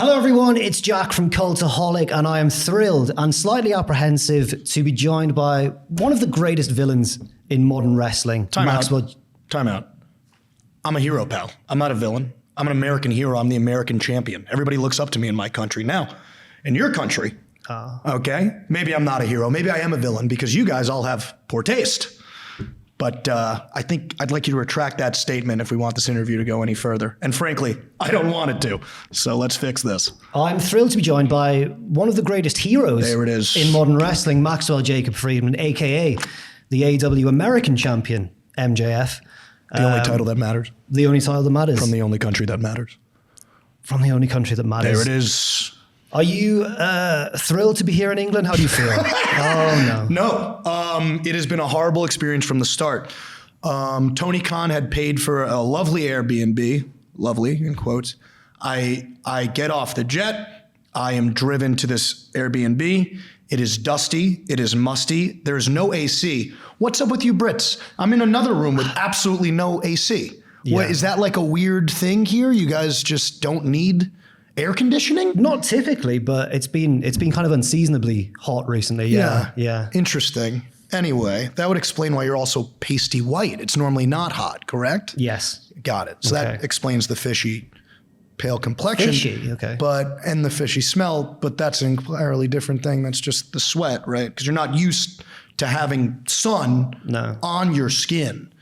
Hello everyone, it's Jack from Cultaholic, and I am thrilled and slightly apprehensive to be joined by one of the greatest villains in modern wrestling. Time out. I'm a hero, pal. I'm not a villain. I'm an American hero. I'm the American champion. Everybody looks up to me in my country. Now, in your country, okay, maybe I'm not a hero. Maybe I am a villain because you guys all have poor taste. But I think I'd like you to retract that statement if we want this interview to go any further. And frankly, I don't want it to. So let's fix this. I'm thrilled to be joined by one of the greatest heroes in modern wrestling, Maxwell Jacob Friedman, a.k.a. the AEW American Champion MJF. The only title that matters. The only title that matters. From the only country that matters. From the only country that matters. There it is. Are you thrilled to be here in England? How do you feel? Oh, no. No. It has been a horrible experience from the start. Tony Khan had paid for a lovely Airbnb, lovely in quotes. I get off the jet. I am driven to this Airbnb. It is dusty. It is musty. There is no AC. What's up with you Brits? I'm in another room with absolutely no AC. Yeah. What, is that like a weird thing here? You guys just don't need air conditioning? Not typically, but it's been kind of unseasonably hot recently. Yeah. Interesting. Anyway, that would explain why you're also pasty white. It's normally not hot, correct? Yes. Got it. So that explains the fishy pale complexion. Fishy, okay. And the fishy smell, but that's an entirely different thing. That's just the sweat, right? Because you're not used to having sun on your skin.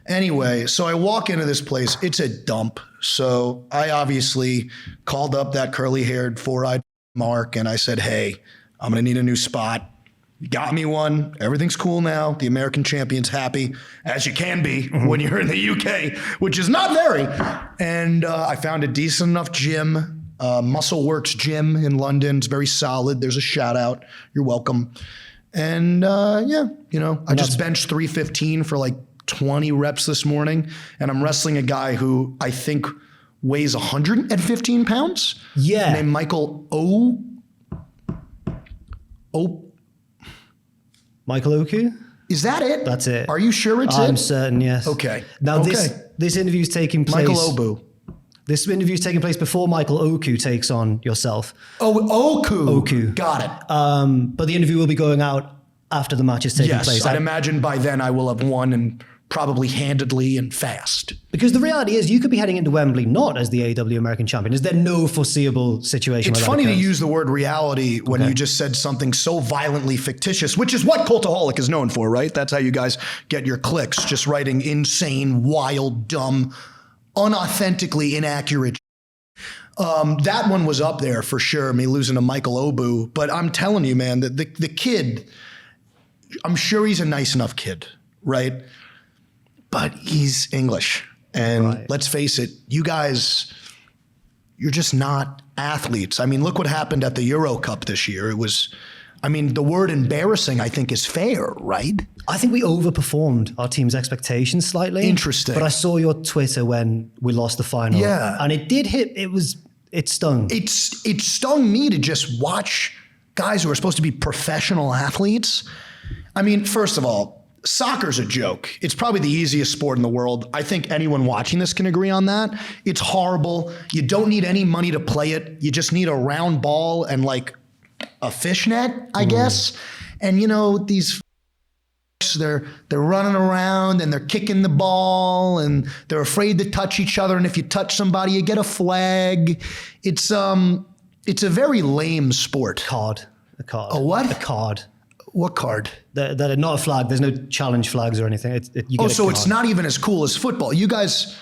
Anyway, so I walk into this place. It's a dump. So I obviously called up that curly-haired, four-eyed Mark, and I said, hey, I'm going to need a new spot. You got me one. Everything's cool now. The American champion's happy, as you can be when you're in the UK, which is not very. And I found a decent enough gym, Muscle Works Gym in London. It's very solid. There's a shout out. You're welcome. And I just benched 315 for like 20 reps this morning. And I'm wrestling a guy who I think weighs 115 pounds. Yeah. Named Michael Michael Oku? Is that it? That's it. Are you sure it's it? I'm certain, yes. Okay. Now this interview is taking place. Michael Obu. This interview is taking place before Michael Oku takes on yourself. Oh, Oku. Got it. But the interview will be going out after the match is taking place. Yes, I'd imagine by then I will have won, and probably handedly and fast. Because the reality is you could be heading into Wembley not as the AEW American Champion. Is there no foreseeable situation? It's funny to use the word reality when you just said something so violently fictitious, which is what Cultaholic is known for, right? That's how you guys get your clicks, just writing insane, wild, dumb, unauthentically inaccurate. That one was up there for sure, me losing to Michael Obu. But I'm telling you, man, that the kid, I'm sure he's a nice enough kid, right? But he's English. And let's face it, you guys, you're just not athletes. I mean, look what happened at the Euro Cup this year. It was, the word embarrassing, I think, is fair, right? I think we overperformed our team's expectations slightly. Interesting. But I saw your Twitter when we lost the final. Yeah. And it did hit, it stung. It stung me to just watch guys who are supposed to be professional athletes. I mean, first of all, soccer's a joke. It's probably the easiest sport in the world. I think anyone watching this can agree on that. It's horrible. You don't need any money to play it. You just need a round ball and like a fishnet, I guess. And these they're running around and they're kicking the ball and they're afraid to touch each other. And if you touch somebody, you get a flag. It's a very lame sport. A card. A what? A card. What card? They're not a flag. There's no challenge flags or anything. So it's not even as cool as football. You guys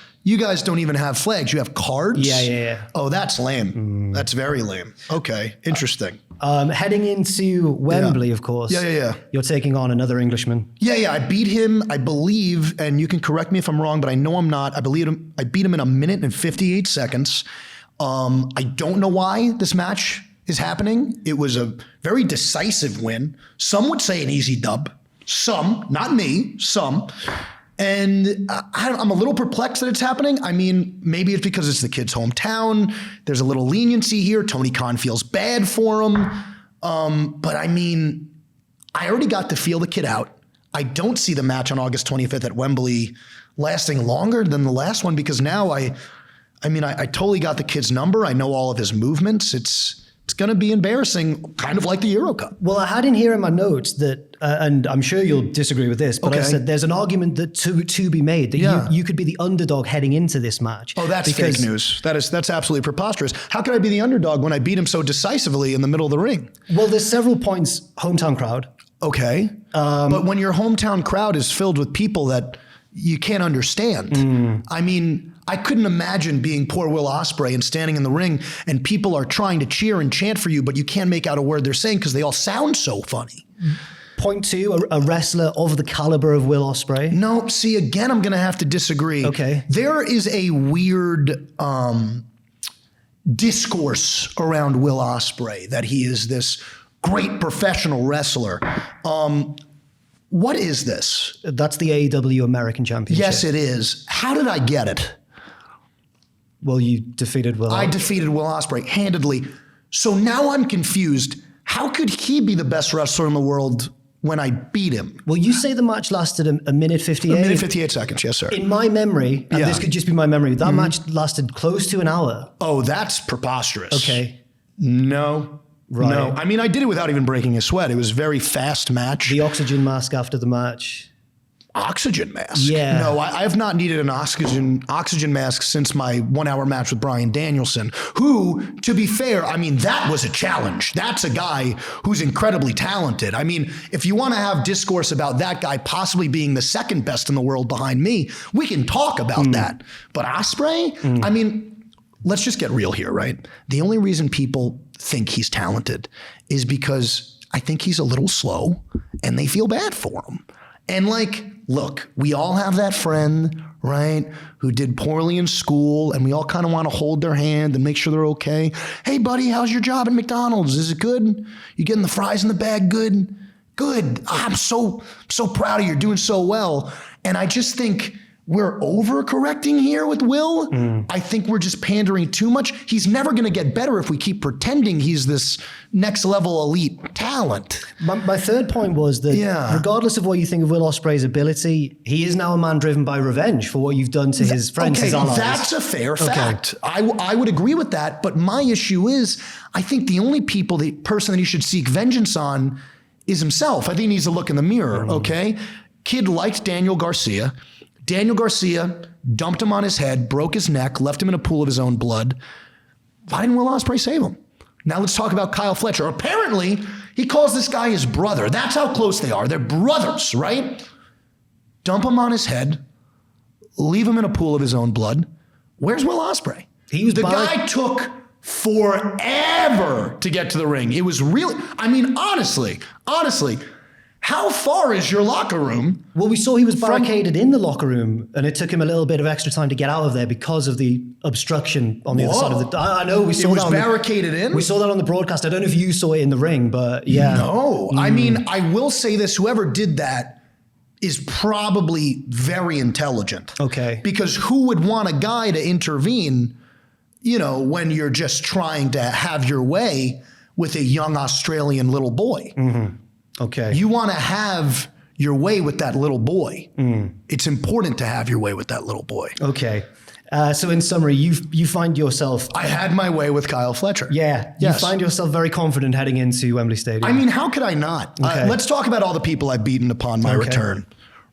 don't even have flags. You have cards? Yeah. Oh, that's lame. That's very lame. Okay, interesting. Heading into Wembley, of course. Yeah. You're taking on another Englishman. Yeah. I beat him, I believe, and you can correct me if I'm wrong, but I know I'm not. I beat him in 1 minute and 58 seconds. I don't know why this match is happening. It was a very decisive win. Some would say an easy dub. Some, not me, some. And I'm a little perplexed that it's happening. I mean, maybe it's because it's the kid's hometown. There's a little leniency here. Tony Khan feels bad for him. But I mean, I already got to feel the kid out. I don't see the match on August 25th at Wembley lasting longer than the last one because now I mean, I totally got the kid's number. I know all of his movements. It's going to be embarrassing, kind of like the Euro Cup. Well, I had in here in my notes that, and I'm sure you'll disagree with this, but I said there's an argument that to be made that you could be the underdog heading into this match. Oh, that's fake news. That's absolutely preposterous. How could I be the underdog when I beat him so decisively in the middle of the ring? Well, there's several points. Hometown crowd. Okay. But when your hometown crowd is filled with people that you can't understand, I mean, I couldn't imagine being poor Will Ospreay and standing in the ring and people are trying to cheer and chant for you, but you can't make out a word they're saying because they all sound so funny. Point two, a wrestler of the caliber of Will Ospreay. No, see, again, I'm going to have to disagree. Okay. There is a weird discourse around Will Ospreay that he is this great professional wrestler. What is this? That's the AEW American Championship. Yes, it is. How did I get it? Well, you defeated Will. I defeated Will Ospreay handedly. So now I'm confused. How could he be the best wrestler in the world when I beat him? Well, you say the match lasted a minute 58. A minute 58 seconds, yes, sir. In my memory, and this could just be my memory, that match lasted close to an hour. Oh, that's preposterous. Okay. No. Right. No. I mean, I did it without even breaking a sweat. It was a very fast match. The oxygen mask after the match. Oxygen mask? Yeah. No, I have not needed an oxygen mask since my 1 hour match with Brian Danielson, who, to be fair, I mean, that was a challenge. That's a guy who's incredibly talented. I mean, if you want to have discourse about that guy possibly being the second best in the world behind me, we can talk about that. But Ospreay, I mean, let's just get real here, right? The only reason people think he's talented is because I think he's a little slow and they feel bad for him. And like, look, we all have that friend, right, who did poorly in school and we all kind of want to hold their hand and make sure they're okay. Hey, buddy, how's your job at McDonald's? Is it good? You getting the fries in the bag good? Good. I'm so proud of you. You're doing so well. And I just think we're overcorrecting here with Will. I think we're just pandering too much. He's never going to get better if we keep pretending he's this next level elite talent. My third point was that regardless of what you think of Will Ospreay's ability, he is now a man driven by revenge for what you've done to his friends, his allies. That's a fair fact. I would agree with that. But my issue is, I think the only person that he should seek vengeance on is himself. I think he needs to look in the mirror, okay? Kid liked Daniel Garcia. Daniel Garcia dumped him on his head, broke his neck, left him in a pool of his own blood. Why didn't Will Ospreay save him? Now let's talk about Kyle Fletcher. Apparently, he calls this guy his brother. That's how close they are. They're brothers, right? Dump him on his head, leave him in a pool of his own blood. Where's Will Ospreay? The guy took forever to get to the ring. It was really, I mean, honestly, how far is your locker room? Well, we saw he was barricaded in the locker room, and it took him a little bit of extra time to get out of there because of the obstruction on the other side of the... I know, we saw that. It was barricaded in? We saw that on the broadcast. I don't know if you saw it in the ring, but yeah. No. I mean, I will say this. Whoever did that is probably very intelligent. Okay. Because who would want a guy to intervene, when you're just trying to have your way with a young Australian little boy? Okay. You want to have your way with that little boy. It's important to have your way with that little boy. Okay. So in summary, you find yourself... I had my way with Kyle Fletcher. Yeah. Yes. You find yourself very confident heading into Wembley Stadium. I mean, how could I not? Okay. Let's talk about all the people I've beaten upon my return.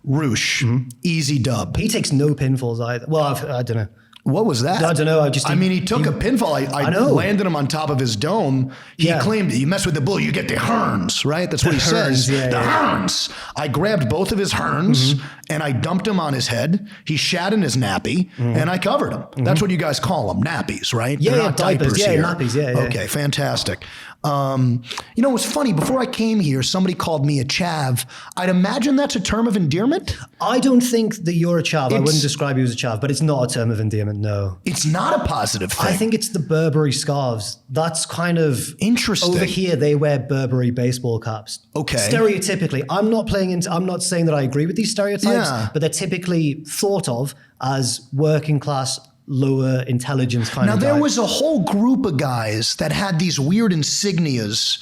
Roosh, easy dub. He takes no pinfalls either. Well, I don't know. What was that? I don't know. He took a pinfall. I landed him on top of his dome. He claimed you mess with the bull, you get the herns, right? That's what he says. The herns. I grabbed both of his herns and I dumped him on his head. He shat in his nappy and I covered him. That's what you guys call them, nappies, right? Yeah, They're not diapers here. Nappies. Yeah. Okay, fantastic. It was funny. Before I came here, somebody called me a chav. I'd imagine that's a term of endearment. I don't think that you're a chav. I wouldn't describe you as a chav, but it's not a term of endearment, no. It's not a positive thing. I think it's the Burberry scarves. That's kind of... Interesting. Over here, they wear Burberry baseball caps. Okay. Stereotypically. I'm not saying that I agree with these stereotypes, but they're typically thought of as working class, lower intelligence kind of guy. Now, there was a whole group of guys that had these weird insignias,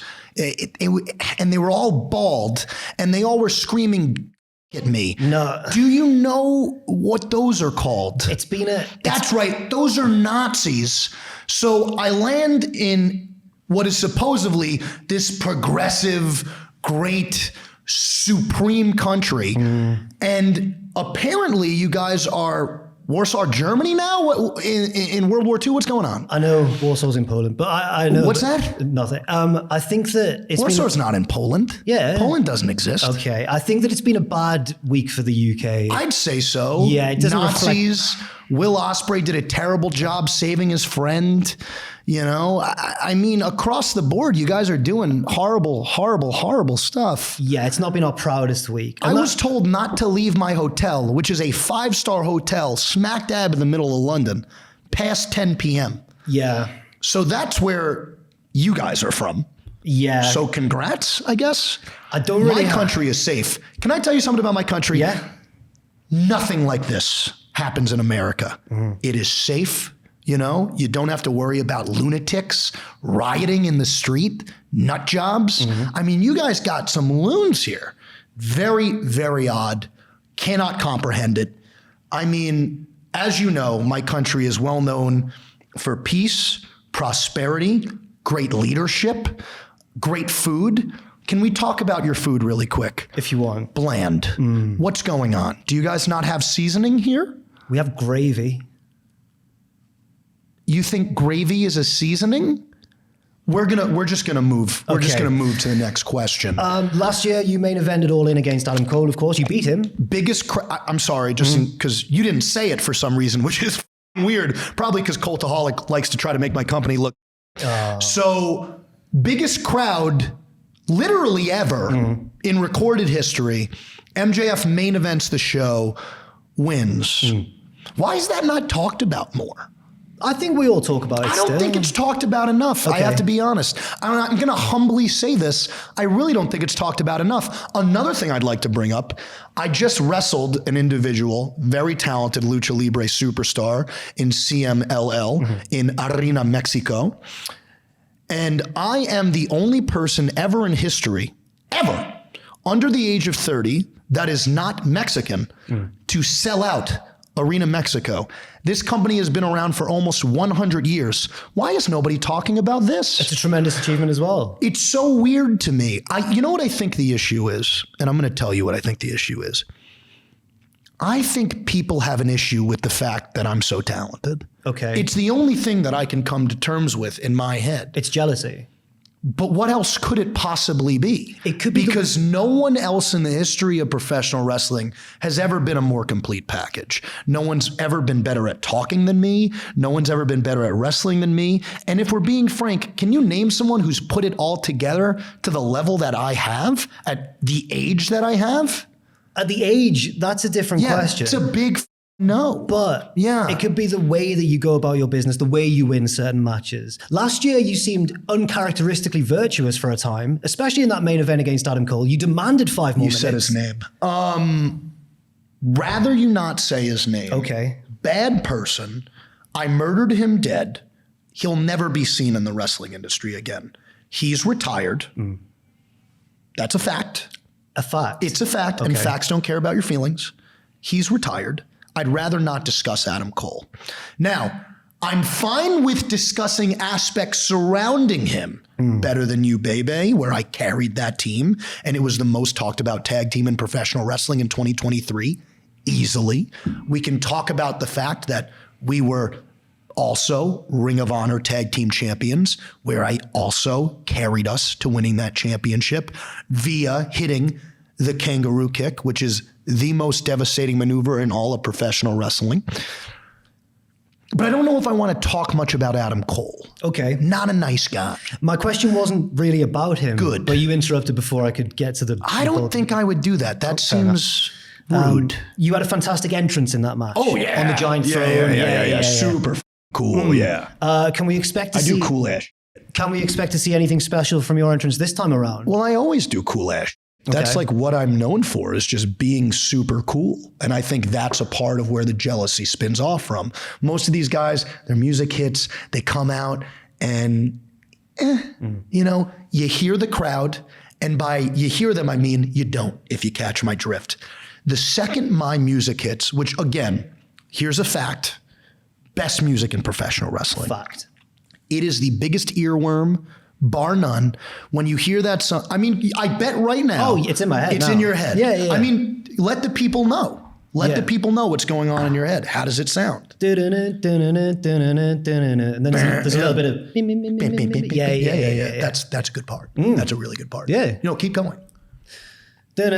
and they were all bald, and they all were screaming at me. No. Do you know what those are called? That's right. Those are Nazis. So I land in what is supposedly this progressive, great, supreme country. And apparently you guys are Warsaw, Germany now? In World War II? What's going on? I know Warsaw's in Poland, but I know... What's that? Nothing. I think that it's Warsaw's not in Poland. Yeah. Poland doesn't exist. Okay. I think that it's been a bad week for the UK. I'd say so. Yeah, it doesn't Nazis. Will Ospreay did a terrible job saving his friend. You know, I mean, across the board, you guys are doing horrible, horrible, horrible stuff. Yeah, it's not been our proudest week. I was told not to leave my hotel, which is a 5-star hotel smack dab in the middle of London, past 10 p.m. Yeah. So that's where you guys are from. Yeah. So congrats, I guess. I don't really... My country is safe. Can I tell you something about my country? Yeah. Nothing like this happens in America. It is safe. You know, you don't have to worry about lunatics rioting in the street, nut jobs. I mean, you guys got some loons here. Very, very odd. Cannot comprehend it. I mean, as you know, my country is well known for peace, prosperity, great leadership, great food. Can we talk about your food really quick? If you want. Bland. What's going on? Do you guys not have seasoning here? We have gravy. You think gravy is a seasoning? We're just gonna move. We're just gonna move to the next question. Last year, you main evented All In against Adam Cole. Of course, you beat him. I'm sorry, just because you didn't say it for some reason, which is weird. Probably because Cultaholic likes to try to make my company look. So biggest crowd, literally ever in recorded history. MJF main events the show, wins. Why is that not talked about more? I think we all talk about it I don't think it's talked about enough. I have to be honest. I'm going to humbly say this. I really don't think it's talked about enough. Another thing I'd like to bring up, I just wrestled an individual, very talented Lucha Libre superstar in CMLL in Arena, Mexico. And I am the only person ever in history, ever, under the age of 30, that is not Mexican, to sell out Arena Mexico. This company has been around for almost 100 years. Why is nobody talking about this? It's a tremendous achievement as well. It's so weird to me. You know what I think the issue is? And I'm going to tell you what I think the issue is. I think people have an issue with the fact that I'm so talented. Okay. It's the only thing that I can come to terms with in my head. It's jealousy. But what else could it possibly be? It could be because no one else in the history of professional wrestling has ever been a more complete package. No one's ever been better at talking than me. No one's ever been better at wrestling than me. And if we're being frank, can you name someone who's put it all together to the level that I have at the age that I have? At the age, that's a different question. It's a big no. But it could be the way that you go about your business, the way you win certain matches. Last year, you seemed uncharacteristically virtuous for a time, especially in that main event against Adam Cole. You demanded 5 more minutes. You said his name. Rather you not say his name. Okay. Bad person. I murdered him dead. He'll never be seen in the wrestling industry again. He's retired. That's a fact. A fact? It's a fact, and facts don't care about your feelings. He's retired. I'd rather not discuss Adam Cole. Now, I'm fine with discussing aspects surrounding him. Better Than You, Baby, where I carried that team, and it was the most talked about tag team in professional wrestling in 2023, easily. We can talk about the fact that we were also Ring of Honor tag team champions, where I also carried us to winning that championship via hitting the kangaroo kick, which is the most devastating maneuver in all of professional wrestling. But I don't know if I want to talk much about Adam Cole. Okay. Not a nice guy. My question wasn't really about him. Good. But you interrupted before I could get to the... I don't think I would do that. That seems rude. You had a fantastic entrance in that match. Oh, yeah. On the giant throne. Yeah. Super cool, Can we expect to see... I do cool ass. Can we expect to see anything special from your entrance this time around? Well, I always do cool ass. That's like what I'm known for, is just being super cool. And I think that's a part of where the jealousy spins off from. Most of these guys, their music hits, they come out and, you know, you hear the crowd. And by you hear them, I mean you don't, if you catch my drift. The second my music hits, which again, here's a fact, best music in professional wrestling. Fact. It is the biggest earworm, bar none. When you hear that song, I mean, I bet right now. Oh, it's in my head. It's in your head. Yeah. I mean, let the people know. Let the people know what's going on in your head. How does it sound? And then there's a little bit of yeah. That's a good part. That's a really good part. Yeah. You know, keep going. Yeah.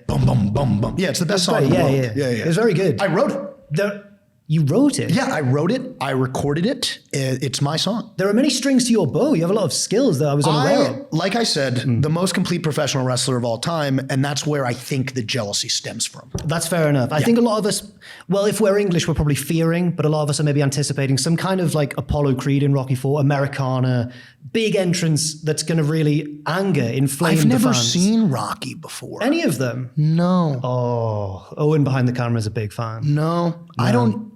Bum, bum, bum, bum. Yeah, it's the best song in the world. Yeah. It's very good. I wrote it. You wrote it? Yeah, I wrote it. I recorded it. It's my song. There are many strings to your bow. You have a lot of skills that I was unaware of. Like I said, the most complete professional wrestler of all time, and that's where I think the jealousy stems from. That's fair enough. I think a lot of us, well, if we're English, we're probably fearing, but a lot of us are maybe anticipating some kind of like Apollo Creed in Rocky IV, Americana, big entrance that's going to really inflame the fans. I've never seen Rocky before. Any of them? No. Oh, Owen behind the camera is a big fan. No. I don't.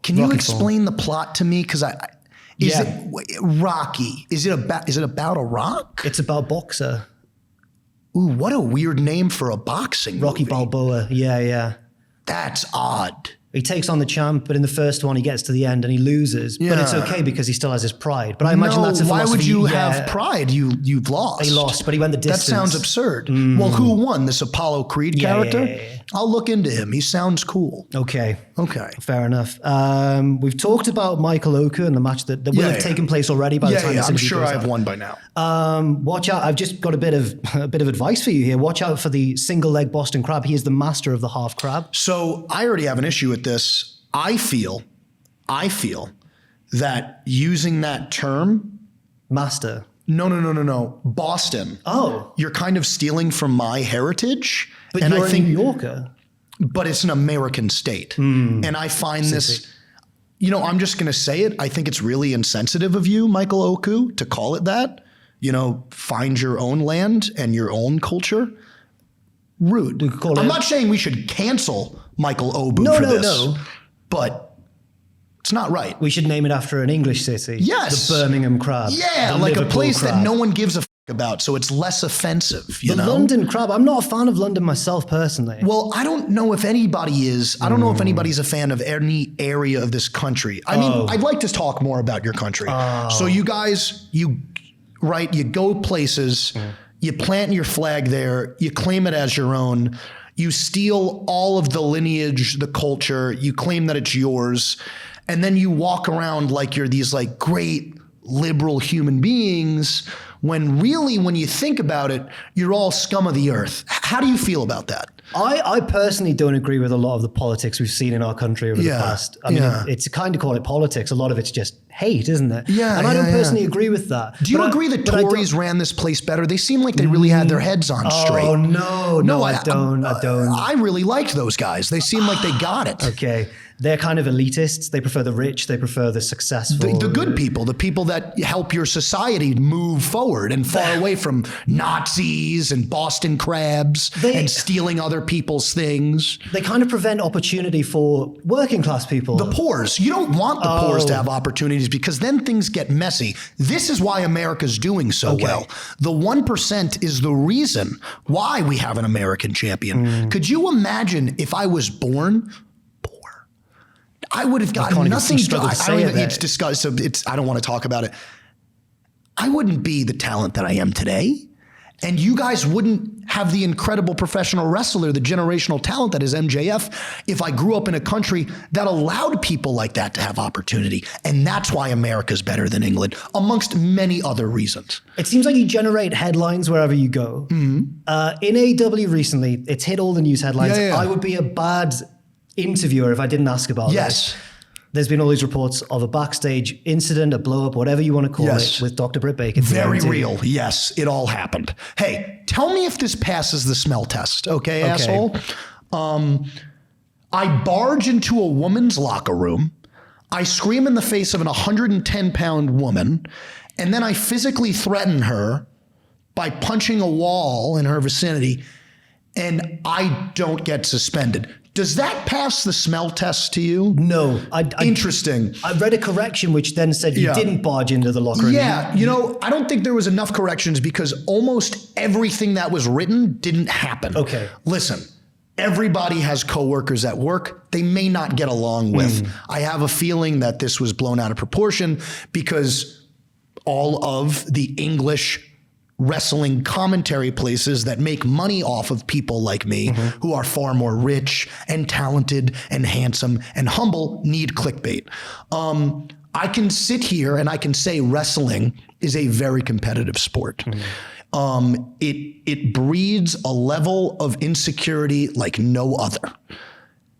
Can you explain the plot to me? Because is it Rocky? Is it about a rock? It's about boxer. Ooh, what a weird name for a boxing Rocky movie. Balboa. Yeah. That's odd. He takes on the champ, but in the first one he gets to the end and he loses. But it's okay because he still has his pride. But I imagine that's a philosophy. Why would you have pride? You've lost. He lost, but he went the distance. That sounds absurd. Well, who won? This Apollo Creed character? Yeah. I'll look into him. He sounds cool. Okay. Fair enough. We've talked about Michael Oku and the match that will have taken place already by the time this I'm interview sure goes I've out. won by now. Watch out. I've just got a bit of advice for you here. Watch out for the single leg Boston Crab. He is the master of the half crab. So I already have an issue with this. I feel that using that term, master. No. Boston. Oh. You're kind of stealing from my heritage. But you're a New Yorker. But it's an American state. And I find this, I'm just going to say it. I think it's really insensitive of you, Michael Oku, to call it that. Find your own land and your own culture. Rude. I'm not saying we should cancel Michael Obu for this. No. But it's not right. We should name it after an English city. Yes. The Birmingham Crab. Yeah, like a place that no one gives a about, so it's less offensive, The London Crab. I'm not a fan of London myself personally. Well, I don't know if anybody is. I don't know if anybody's a fan of any area of this country. I mean, I'd like to talk more about your country. So you guys, you go places, you plant your flag there, you claim it as your own. You steal all of the lineage, the culture, you claim that it's yours, and then you walk around like you're these like great liberal human beings when really, when you think about it, you're all scum of the earth. How do you feel about that? I personally don't agree with a lot of the politics we've seen in our country over the past. I mean, it's kind of call it politics. A lot of it's just hate, isn't it? Yeah. And I don't personally agree with that. Do you agree the Tories ran this place better? They seem like they really had their heads on straight. Oh, no, I don't. I really liked those guys. They seem like they got it. Okay. They're kind of elitists. They prefer the rich. They prefer the successful. The good people, the people that help your society move forward and far away from Nazis and Boston crabs and stealing other people's things. They kind of prevent opportunity for working class people. The poors. You don't want the poors to have opportunities because then things get messy. This is why America's doing so well. The 1% is the reason why we have an American champion. Could you imagine if I was born poor? I would have gotten nothing. It's disgusting. So I don't want to talk about it. I wouldn't be the talent that I am today. And you guys wouldn't have the incredible professional wrestler, the generational talent that is MJF, if I grew up in a country that allowed people like that to have opportunity. And that's why America's better than England, amongst many other reasons. It seems like you generate headlines wherever you go. In AEW recently, it's hit all the news headlines. I would be a bad interviewer if I didn't ask about this. There's been all these reports of a backstage incident, a blow up, whatever you want to call it, with Dr. Britt Baker. Very real. Yes, it all happened. Hey, tell me if this passes the smell test, okay, asshole? I barge into a woman's locker room. I scream in the face of an 110-pound woman, and then I physically threaten her by punching a wall in her vicinity, and I don't get suspended. Does that pass the smell test to you? No. Interesting. I read a correction which then said you didn't barge into the locker room. Yeah, I don't think there was enough corrections because almost everything that was written didn't happen. Okay. Listen, everybody has coworkers at work they may not get along with. I have a feeling that this was blown out of proportion because all of the English wrestling commentary places that make money off of people like me who are far more rich and talented and handsome and humble need clickbait. I can sit here and I can say wrestling is a very competitive sport. It breeds a level of insecurity like no other.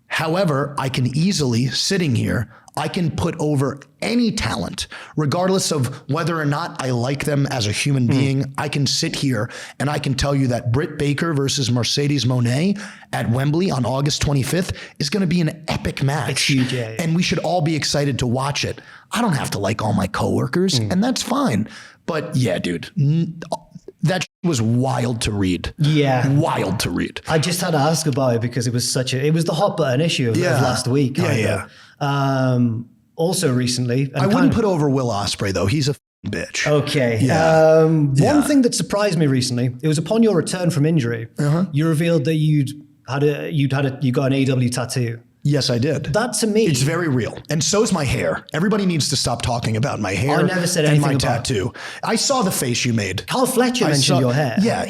However, I can easily, sitting here, I can put over any talent, regardless of whether or not I like them as a human being. I can sit here and I can tell you that Britt Baker versus Mercedes Moné at Wembley on August 25th is going to be an epic match. It's huge, yeah. And we should all be excited to watch it. I don't have to like all my coworkers, and that's fine. But yeah, dude, that was wild to read. Yeah. Wild to read. I just had to ask about it because it was it was the hot button issue of last week. Also recently. I wouldn't put over Will Ospreay though. He's a bitch. Okay. Yeah. One thing that surprised me recently, it was upon your return from injury, you revealed that you got an AEW tattoo. Yes, I did. That to me, it's very real. And so's my hair. Everybody needs to stop talking about my hair. I never said anything and my about tattoo. I saw the face you made. Kyle Fletcher mentioned your hair. Yeah,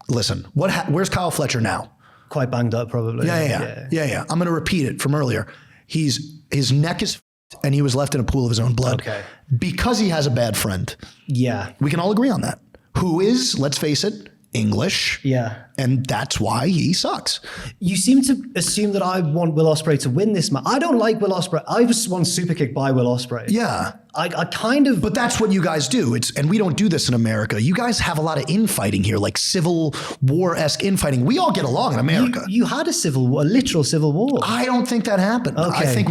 listen, where's Kyle Fletcher now? Quite banged up probably. Yeah. I'm going to repeat it from earlier. His neck is and he was left in a pool of his own blood. Okay. Because he has a bad friend. Yeah. We can all agree on that. Who is, let's face it, English. Yeah. And that's why he sucks. You seem to assume that I want Will Ospreay to win this match. I don't like Will Ospreay. I was one super kicked by Will Ospreay. Yeah. I kind of... But that's what you guys do. And we don't do this in America. You guys have a lot of infighting here, like Civil War-esque infighting. We all get along in America. You had a literal civil war. I don't think that happened. Okay. I think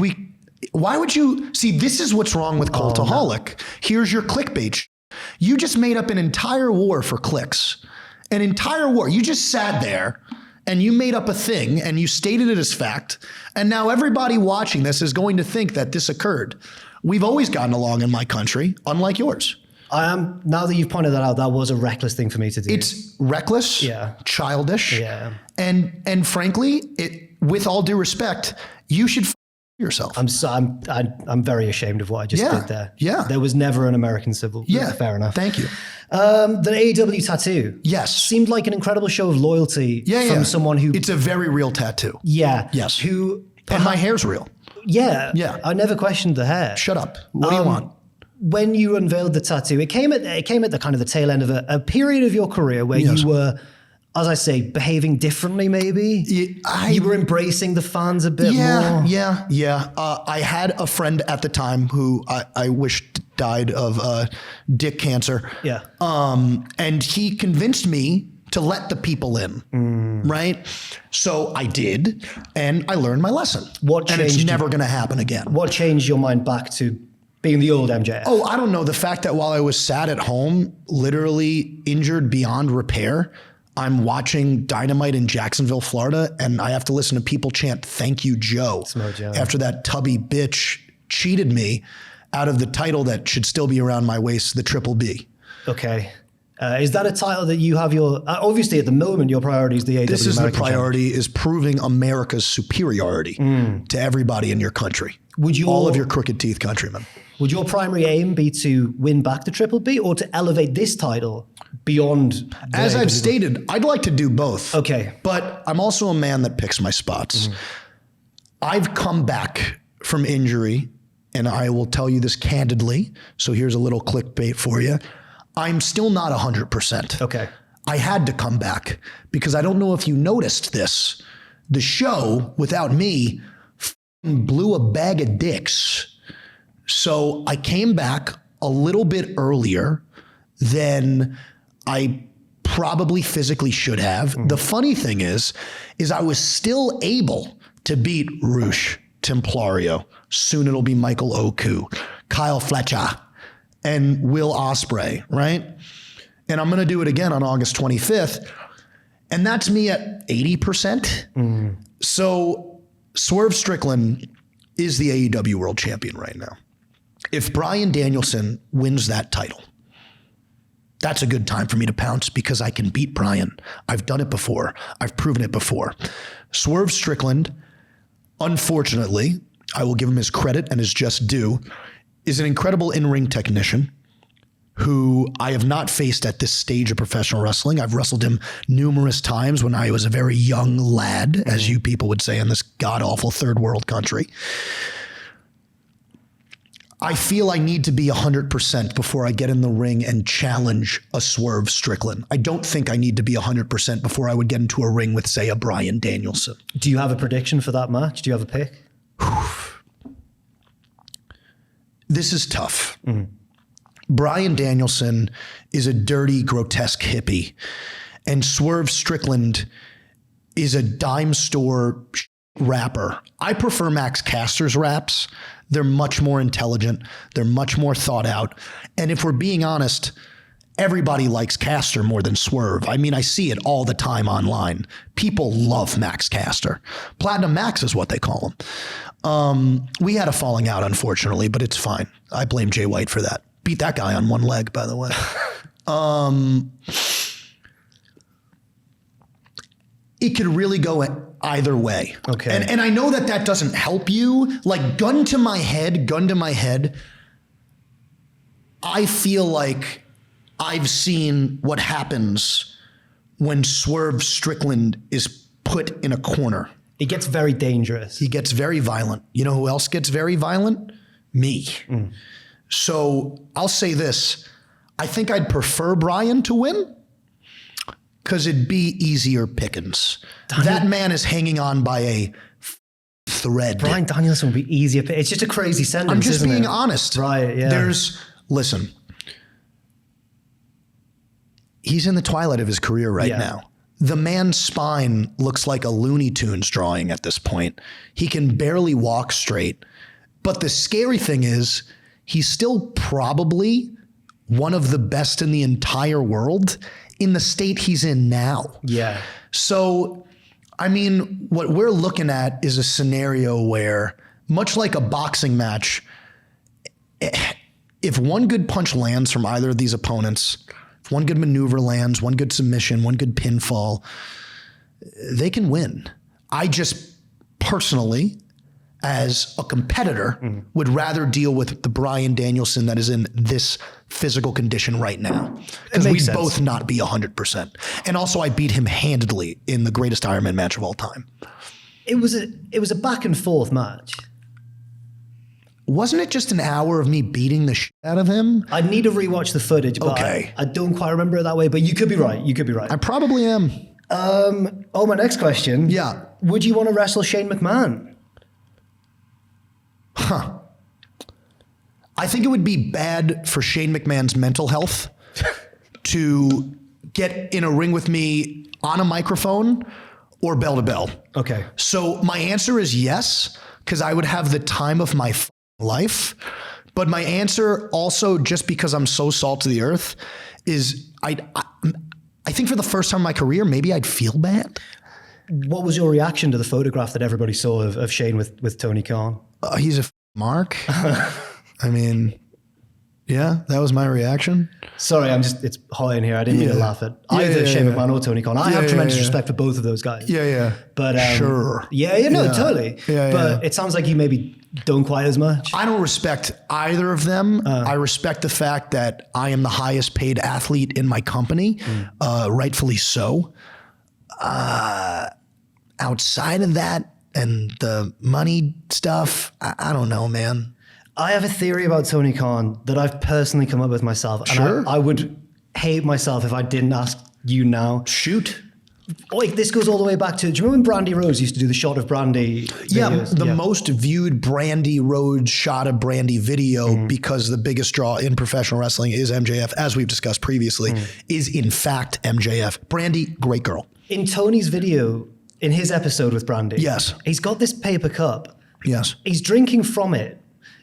why would you... See, this is what's wrong with Cultaholic. Here's your clickbait. You just made up an entire war for clicks. An entire war. You just sat there and you made up a thing and you stated it as fact. And now everybody watching this is going to think that this occurred. We've always gotten along in my country, unlike yours. Now that you've pointed that out, that was a reckless thing for me to do. It's reckless, childish. Yeah. And frankly, with all due respect, you should yourself. I'm very ashamed of what I just did there. Yeah. There was never an American Civil War. Yeah. Fair enough. Thank you. The AEW tattoo. Yes. Seemed like an incredible show of loyalty from someone who... It's a very real tattoo. Yeah. Yes. Who... And my hair's real. Yeah. Yeah. I never questioned the hair. Shut up. What do you want? When you unveiled the tattoo, it came at the kind of the tail end of a period of your career where you were, as I say, behaving differently maybe? You were embracing the fans a bit more? Yeah. I had a friend at the time who I wish died of dick cancer. Yeah. And he convinced me to let the people in, right? So I did, and I learned my lesson. And it's never going to happen again. What changed your mind back to being the old MJF? Oh, I don't know. The fact that while I was sat at home, literally injured beyond repair, I'm watching Dynamite in Jacksonville, Florida, and I have to listen to people chant, "Thank you, Joe," after that tubby bitch cheated me out of the title that should still be around my waist, the Triple B. Okay. Is that a title that you have obviously at the moment, your priority is the AEW This is American the priority, is proving America's superiority to everybody in your country. All of your crooked teeth countrymen. Would your primary aim be to win back the Triple B or to elevate this title beyond? As I've stated, I'd like to do both. Okay. But I'm also a man that picks my spots. I've come back from injury, and I will tell you this candidly. So here's a little clickbait for you. I'm still not 100%. Okay. I had to come back because I don't know if you noticed this. The show, without me, blew a bag of dicks. So I came back a little bit earlier than I probably physically should have. The funny thing is I was still able to beat Roosh Templario. Soon it'll be Michael Oku, Kyle Fletcher, and Will Ospreay, right? And I'm going to do it again on August 25th. And that's me at 80%. So Swerve Strickland is the AEW World Champion right now. If Bryan Danielson wins that title, that's a good time for me to pounce because I can beat Bryan. I've done it before. I've proven it before. Swerve Strickland, unfortunately, I will give him his credit and his just due, is an incredible in-ring technician who I have not faced at this stage of professional wrestling. I've wrestled him numerous times when I was a very young lad, as you people would say in this god-awful third world country. I feel I need to be 100% before I get in the ring and challenge a Swerve Strickland. I don't think I need to be 100% before I would get into a ring with, say, a Bryan Danielson. Do you have a prediction for that match? Do you have a pick? This is tough. Bryan Danielson is a dirty, grotesque hippie, and Swerve Strickland is a dime store rapper. I prefer Max Caster's raps. They're much more intelligent. They're much more thought out. And if we're being honest, everybody likes Caster more than Swerve. I mean, I see it all the time online. People love Max Caster. Platinum Max is what they call him. We had a falling out, unfortunately, but it's fine. I blame Jay White for that. Beat that guy on one leg, by the way. It could really go either way. Okay. And I know that that doesn't help you. Like, gun to my head, I feel like I've seen what happens when Swerve Strickland is put in a corner. It gets very dangerous. He gets very violent. You know who else gets very violent? Me. So I'll say this. I think I'd prefer Bryan to win because it'd be easier pickings. That man is hanging on by a thread. Bryan Danielson would be easier. It's just a crazy sentence. I'm just being honest. Right, yeah. Listen, he's in the twilight of his career right now. The man's spine looks like a Looney Tunes drawing at this point. He can barely walk straight. But the scary thing is, he's still probably one of the best in the entire world in the state he's in now. Yeah. So, I mean, what we're looking at is a scenario where, much like a boxing match, if one good punch lands from either of these opponents, if one good maneuver lands, one good submission, one good pinfall, they can win. I just personally, as a competitor, would rather deal with the Bryan Danielson that is in this physical condition right now. Because we'd both not be 100%. And also I beat him handedly in the greatest Iron Man match of all time. It was a back and forth match. Wasn't it just an hour of me beating the shit out of him? I'd need to rewatch the footage, but I don't quite remember it that way, but you could be right. I probably am. My next question. Yeah. Would you want to wrestle Shane McMahon? I think it would be bad for Shane McMahon's mental health to get in a ring with me on a microphone or bell to bell. Okay. So my answer is yes, because I would have the time of my life. But my answer also, just because I'm so salt to the earth, is I think for the first time in my career, maybe I'd feel bad. What was your reaction to the photograph that everybody saw of Shane with Tony Khan? He's a mark. I mean, yeah, that was my reaction. Sorry, it's hot in here. I didn't mean to laugh at either Shane McMahon or Tony Khan. I have tremendous respect for both of those guys. Yeah. But sure. Totally. But it sounds like you maybe don't quite as much. I don't respect either of them. I respect the fact that I am the highest paid athlete in my company, rightfully so. Outside of that and the money stuff, I don't know, man. I have a theory about Tony Khan that I've personally come up with myself. And sure. I would hate myself if I didn't ask you now. Shoot. Like, this goes all the way back to, do you remember when Brandy Rose used to do the shot of Brandy videos? The most viewed Brandy Rose shot of Brandy video, because the biggest draw in professional wrestling is MJF, as we've discussed previously, is in fact MJF. Brandy, great girl. In Tony's video, in his episode with Brandy, yes, he's got this paper cup. Yes. He's drinking from it.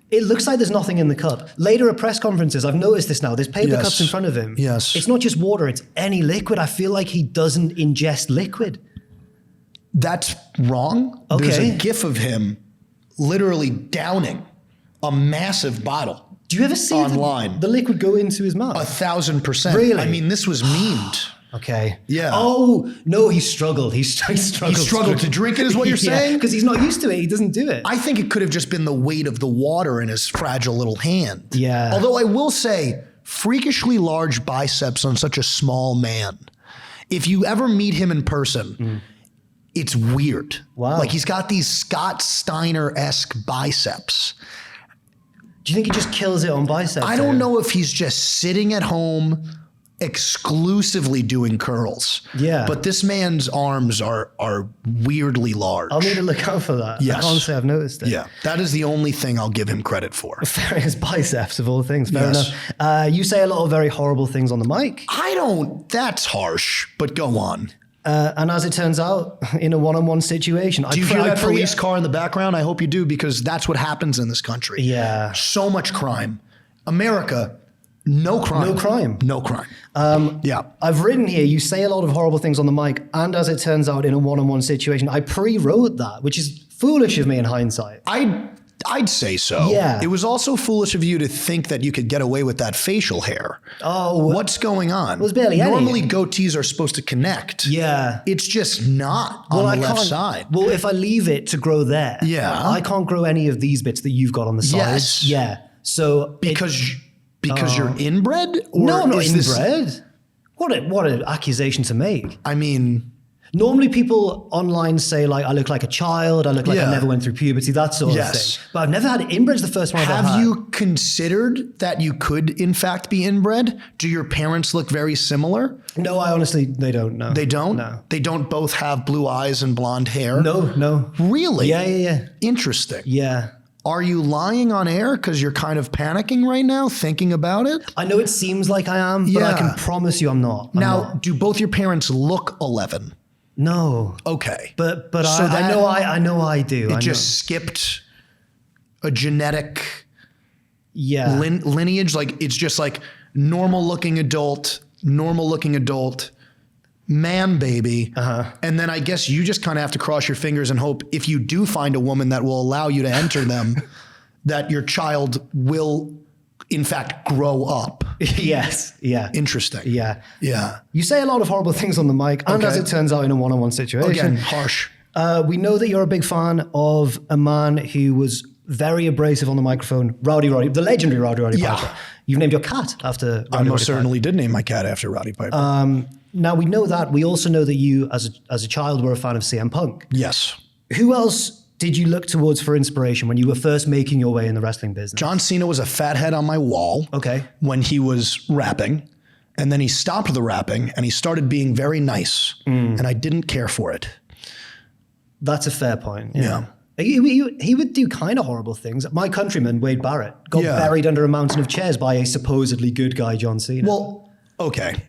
It looks like there's nothing in the cup. Later at press conferences, I've noticed this now. There's paper cups in front of him. Yes. It's not just water, it's any liquid. I feel like he doesn't ingest liquid. That's wrong. Okay. There's a GIF of him literally downing a massive bottle. Do you ever see online the liquid go into his mouth? 1,000%. Really? I mean, this was memed. Okay. Yeah. Oh, no, he struggled. He struggled. He struggled to drink it is what you're saying? Because he's not used to it. He doesn't do it. I think it could have just been the weight of the water in his fragile little hand. Yeah. Although I will say, freakishly large biceps on such a small man. If you ever meet him in person, it's weird. Wow. Like he's got these Scott Steiner-esque biceps. Do you think he just kills it on biceps? I don't know if he's just sitting at home exclusively doing curls. Yeah. But this man's arms are weirdly large. I'll need to look out for that. Yes. I can't say I've noticed it. Yeah. That is the only thing I'll give him credit for. His biceps of all things. Fair enough. You say a lot of very horrible things on the mic. That's harsh, but go on. And as it turns out, in a one-on-one situation... Do you hear that police car in the background? I hope you do, because that's what happens in this country. Yeah. So much crime. America, no crime. No crime. No crime. Yeah. I've written here, you say a lot of horrible things on the mic, and as it turns out, in a one-on-one situation, I pre-wrote that, which is foolish of me in hindsight. I'd say so. Yeah. It was also foolish of you to think that you could get away with that facial hair. Oh. What's going on? There's barely any. Normally goatees are supposed to connect. Yeah. It's just not on the left side. Well, if I leave it to grow there, I can't grow any of these bits that you've got on the sides. Yes. Yeah. So because you're inbred? Or no, I'm not is inbred. What an accusation to make. I mean... Normally people online say like, I look like a child, I look like I never went through puberty, that sort of thing. But I've never had inbred's the first one I've ever had. Have you considered that you could in fact be inbred? Do your parents look very similar? No, they don't, no. They don't? No. They don't both have blue eyes and blonde hair? No. Really? Yeah. Interesting. Yeah. Are you lying on air because you're kind of panicking right now, thinking about it? I know it seems like I am, but I can promise you I'm not. Do both your parents look 11? No. Okay. But so I know I do. It just skipped a genetic lineage. Like it's just like normal looking adult, man baby. And then I guess you just kind of have to cross your fingers and hope if you do find a woman that will allow you to enter them, that your child will in fact grow up. Yes. Yeah. Interesting. Yeah. Yeah. You say a lot of horrible things on the mic, and as it turns out in a one-on-one situation. Again, harsh. We know that you're a big fan of a man who was very abrasive on the microphone, Rowdy, the legendary Rowdy Piper. You've named your cat after Rowdy I most certainly did name my cat after Rowdy Piper. Now we know that. We also know that you, as a child, were a fan of CM Punk. Yes. Who else did you look towards for inspiration when you were first making your way in the wrestling business? John Cena was a fathead on my wall. Okay. When he was rapping, and then he stopped the rapping and he started being very nice, and I didn't care for it. That's a fair point. Yeah. He would do kind of horrible things. My countryman, Wade Barrett, got buried under a mountain of chairs by a supposedly good guy, John Cena. Well, okay.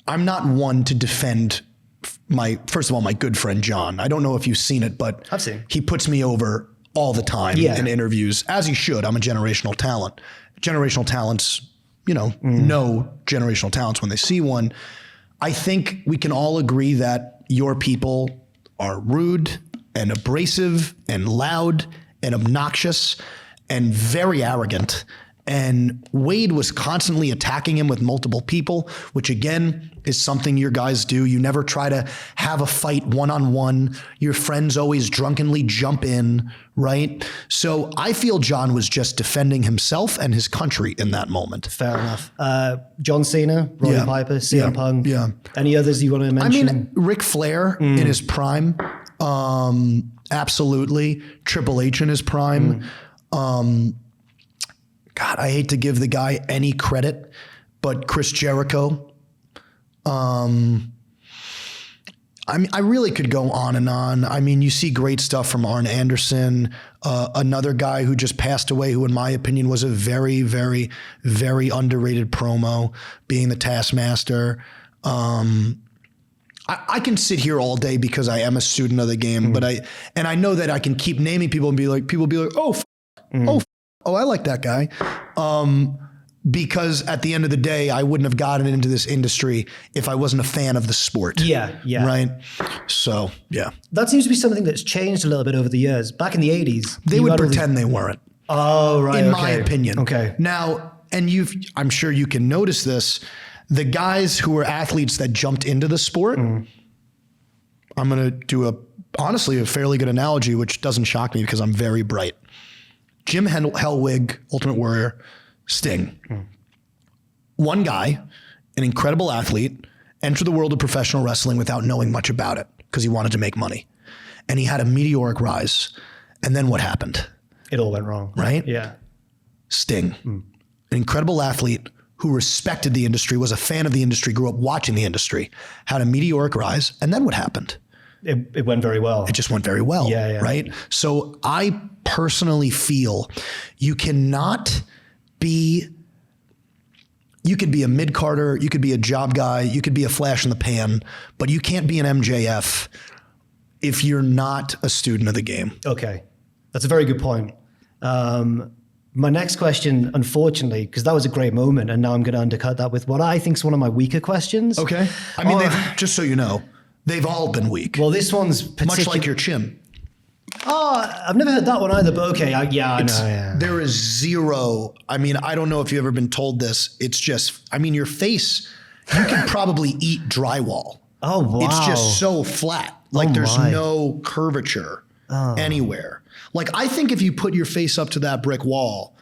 I'm not one to defend first of all, my good friend John. I don't know if you've seen it, but I've seen. He puts me over all the time in interviews, as he should. I'm a generational talent. Generational talents, know generational talents when they see one. I think we can all agree that your people are rude and abrasive and loud and obnoxious and very arrogant. And Wade was constantly attacking him with multiple people, which again is something your guys do. You never try to have a fight one-on-one. Your friends always drunkenly jump in, right? So I feel John was just defending himself and his country in that moment. Fair enough. John Cena, Roddy Piper, CM Punk. Yeah. Any others you want to mention? I mean, Ric Flair in his prime. Absolutely. Triple H in his prime. God, I hate to give the guy any credit, but Chris Jericho. I mean, I really could go on and on. I mean, you see great stuff from Arn Anderson, another guy who just passed away, who in my opinion was a very, very, very underrated promo, being the Taskmaster. I can sit here all day because I am a student of the game, but I know that I can keep naming people and people be like, oh, I like that guy. because at the end of the day, I wouldn't have gotten into this industry if I wasn't a fan of the sport. Yeah. Right? So, yeah. That seems to be something that's changed a little bit over the years. Back in the 80s. They would pretend they weren't. Oh, right. In my opinion. Okay. Now, and I'm sure you can notice this, the guys who were athletes that jumped into the sport, I'm going to do honestly a fairly good analogy, which doesn't shock me because I'm very bright. Jim Hellwig, Ultimate Warrior, Sting. One guy, an incredible athlete, entered the world of professional wrestling without knowing much about it because he wanted to make money. And he had a meteoric rise. And then what happened? It all went wrong. Right? Yeah. Sting, an incredible athlete who respected the industry, was a fan of the industry, grew up watching the industry, had a meteoric rise. And then what happened? It went very well. It just went very well. Yeah. Right? So I personally feel you could be a mid-carder, you could be a job guy, you could be a flash in the pan, but you can't be an MJF if you're not a student of the game. Okay. That's a very good point. My next question, unfortunately, because that was a great moment, and now I'm going to undercut that with what I think is one of my weaker questions. Okay. I mean, just so you know, they've all been weak. Well, this one's much like your chin. Oh, I've never heard that one either, but okay. I know. Yeah. There is zero. I mean, I don't know if you've ever been told this. It's just, I mean, your face, you can probably eat drywall. Oh, wow. It's just so flat. Like there's no curvature anywhere. Like I think if you put your face up to that brick wall,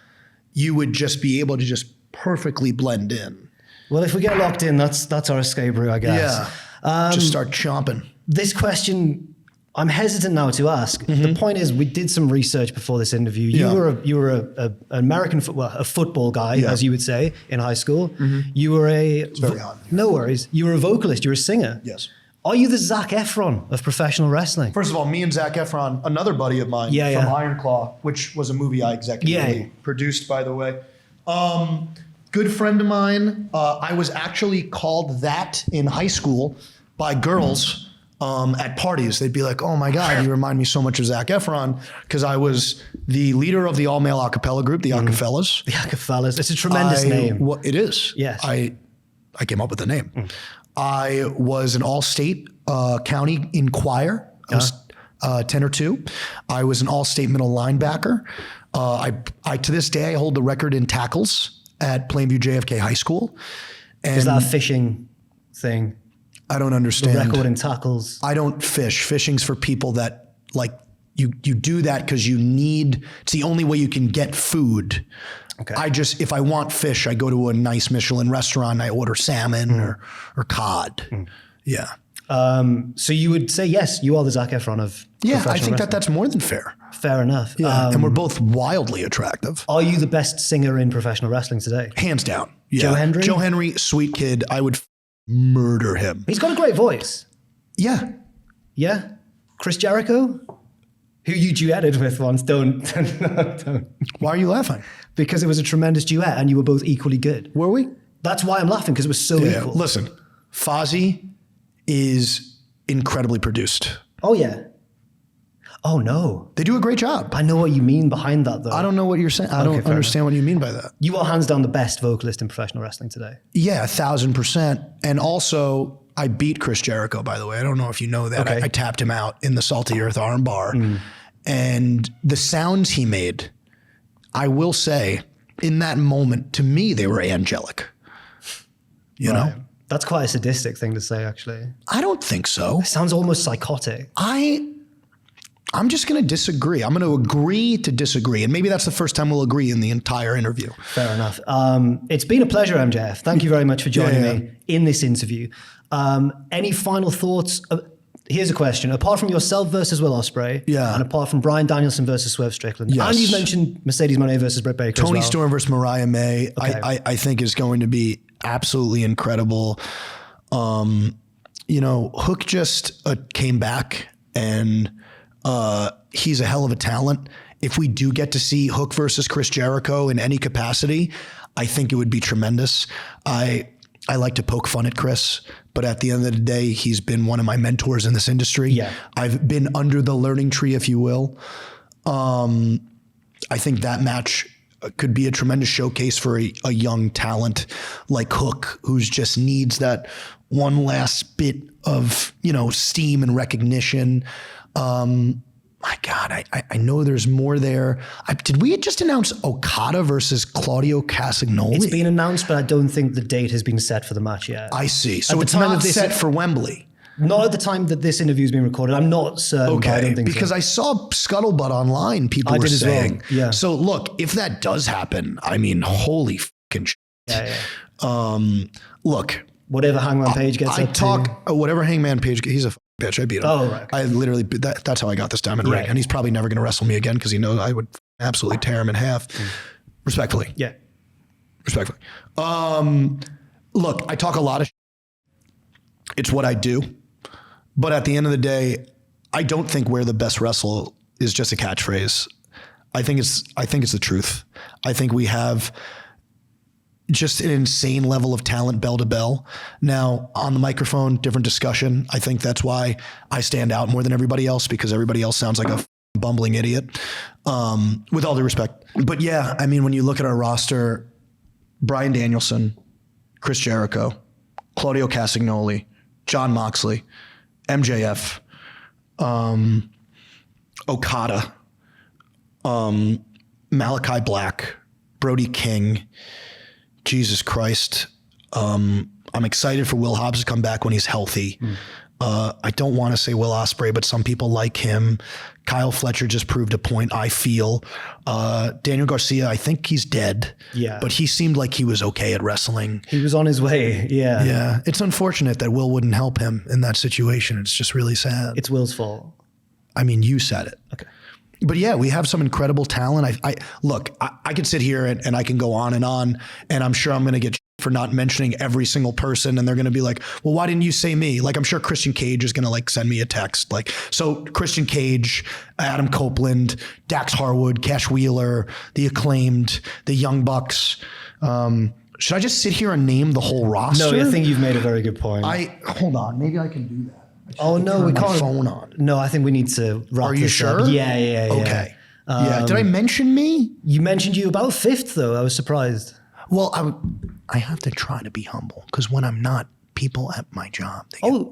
you would just be able to just perfectly blend in. Well, if we get locked in, that's our escape route, I guess. Yeah. Just start chomping. This question, I'm hesitant now to ask. The point is, we did some research before this interview. You were an American a football guy, as you would say, in high school. You were It's very hot. No worries. You were a vocalist. You were a singer. Yes. Are you the Zac Efron of professional wrestling? First of all, me and Zac Efron, another buddy of mine from Iron Claw, which was a movie I executively produced, by the way. Good friend of mine. I was actually called that in high school by girls at parties. They'd be like, oh my God, you remind me so much of Zac Efron, because I was the leader of the all-male a cappella group, the Acafellas. The Acafellas. It's a tremendous name. It is. Yes. I came up with the name. I was an all-state county in choir. I was tenor 2. I was an all-state middle linebacker. I to this day, I hold the record in tackles at Plainview JFK High School. And is that a fishing thing? I don't understand. The record in tackles. I don't fish. Fishing's for people that like you do that because you need. It's the only way you can get food. Okay. If I want fish, I go to a nice Michelin restaurant. I order salmon or cod. Yeah. So you would say, yes, you are the Zac Efron of I think that's more than fair. Fair enough. Yeah. And we're both wildly attractive. Are you the best singer in professional wrestling today? Hands down. Yeah. Joe Hendry? Joe Hendry, sweet kid. I would murder him. He's got a great voice. Yeah. Yeah. Chris Jericho, who you duetted with once. Don't. Why are you laughing? Because it was a tremendous duet and you were both equally good. Were we? That's why I'm laughing, because it was so equal. Listen, Fozzy is incredibly produced. Oh, yeah. Oh, no. They do a great job. I know what you mean behind that, though. I don't know what you're saying. I don't understand what you mean by that. You are hands down the best vocalist in professional wrestling today. Yeah, 1,000%. And also, I beat Chris Jericho, by the way. I don't know if you know that. Okay. I tapped him out in the Salty Earth armbar. And the sounds he made, I will say, in that moment, to me, they were angelic. You know? That's quite a sadistic thing to say, actually. I don't think so. It sounds almost psychotic. I'm just going to disagree. I'm going to agree to disagree. And maybe that's the first time we'll agree in the entire interview. Fair enough. It's been a pleasure, MJF. Thank you very much for joining me in this interview. Any final thoughts? Here's a question. Apart from yourself versus Will Ospreay, and apart from Bryan Danielson versus Swerve Strickland, and you've mentioned Mercedes Moné versus Britt Baker Tony as well. Storm versus Mariah May, I think is going to be absolutely incredible. Hook just came back, and he's a hell of a talent. If we do get to see Hook versus Chris Jericho in any capacity, I think it would be tremendous. I like to poke fun at Chris, but at the end of the day, he's been one of my mentors in this industry. Yeah. I've been under the learning tree, if you will. I think that match could be a tremendous showcase for a young talent like Hook, who's just needs that one last bit of, steam and recognition. My God, I know there's more there. Did we just announce Okada versus Claudio Castagnoli? It's been announced, but I don't think the date has been set for the match yet. I see. So it's not set for Wembley. Not at the time that this interview is being recorded. I'm not certain. Okay, I don't think because so. I saw scuttlebutt online. People were saying, yeah. So look, if that does happen, I mean, holy fucking shit. Yeah. Look, whatever Hangman Page gets up to. Whatever Hangman Page, he's a bitch. I beat him. Oh, right. Okay. I literally, that's how I got this diamond ring. And he's probably never going to wrestle me again because he knows I would absolutely tear him in half. Respectfully. Yeah. Respectfully. Look, I talk a lot of shit. It's what I do. But at the end of the day, I don't think we're the best wrestle is just a catchphrase. I think it's the truth. I think we have just an insane level of talent bell to bell. Now, on the microphone, different discussion. I think that's why I stand out more than everybody else, because everybody else sounds like a bumbling idiot, with all due respect. But yeah, I mean, when you look at our roster, Bryan Danielson, Chris Jericho, Claudio Castagnoli, Jon Moxley, MJF, Okada, Malachi Black, Brody King, Jesus Christ. I'm excited for Will Hobbs to come back when he's healthy. I don't want to say Will Ospreay, but some people like him. Kyle Fletcher just proved a point, I feel. Daniel Garcia, I think he's dead. Yeah. But he seemed like he was okay at wrestling. He was on his way, yeah. Yeah. It's unfortunate that Will wouldn't help him in that situation. It's just really sad. It's Will's fault. I mean, you said it. Okay. But yeah, we have some incredible talent. I could sit here and I can go on, and I'm sure I'm going to get for not mentioning every single person, and they're going to be like, well, why didn't you say me? Like, I'm sure Christian Cage is going to send me a text. So Christian Cage, Adam Copeland, Dax Harwood, Cash Wheeler, the Acclaimed, the Young Bucks. Should I just sit here and name the whole roster? No, I think you've made a very good point. Hold on, maybe I can do that. Oh no, we can't. Phone on. No, I think we need to wrap Are you this sure? up. Yeah. Okay. Yeah. Did I mention me? You mentioned you about fifth though. I was surprised. Well, I have to try to be humble, because when I'm not, people at my job,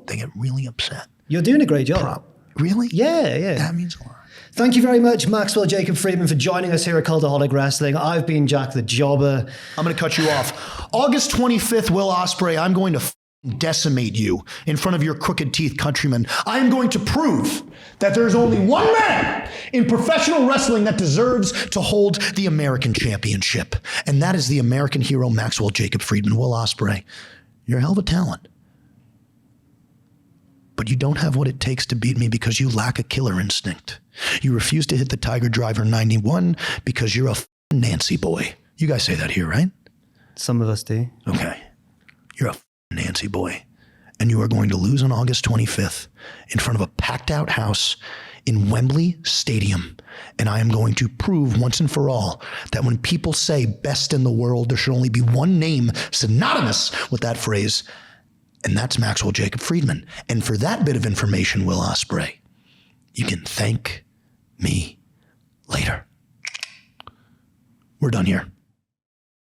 they get really upset. You're doing a great job. Really? Yeah. That means a lot. Thank you very much, Maxwell Jacob Friedman, for joining us here at Cultaholic Wrestling. I've been Jack the Jobber. I'm going to cut you off. August 25th, Will Ospreay, I'm going to decimate you in front of your crooked teeth countrymen. I am going to prove that there's only one man in professional wrestling that deserves to hold the American Championship, and that is the American hero Maxwell Jacob Friedman. Will Ospreay, you're a hell of a talent, but you don't have what it takes to beat me because you lack a killer instinct. You refuse to hit the Tiger Driver 91 because you're a Nancy boy. You guys say that here, right? Some of us do. Okay. You're a Nancy boy, and you are going to lose on August 25th in front of a packed out house in Wembley Stadium. And I am going to prove once and for all that when people say best in the world, there should only be one name synonymous with that phrase, and that's Maxwell Jacob Friedman. And for that bit of information, Will Ospreay, you can thank me later. We're done here.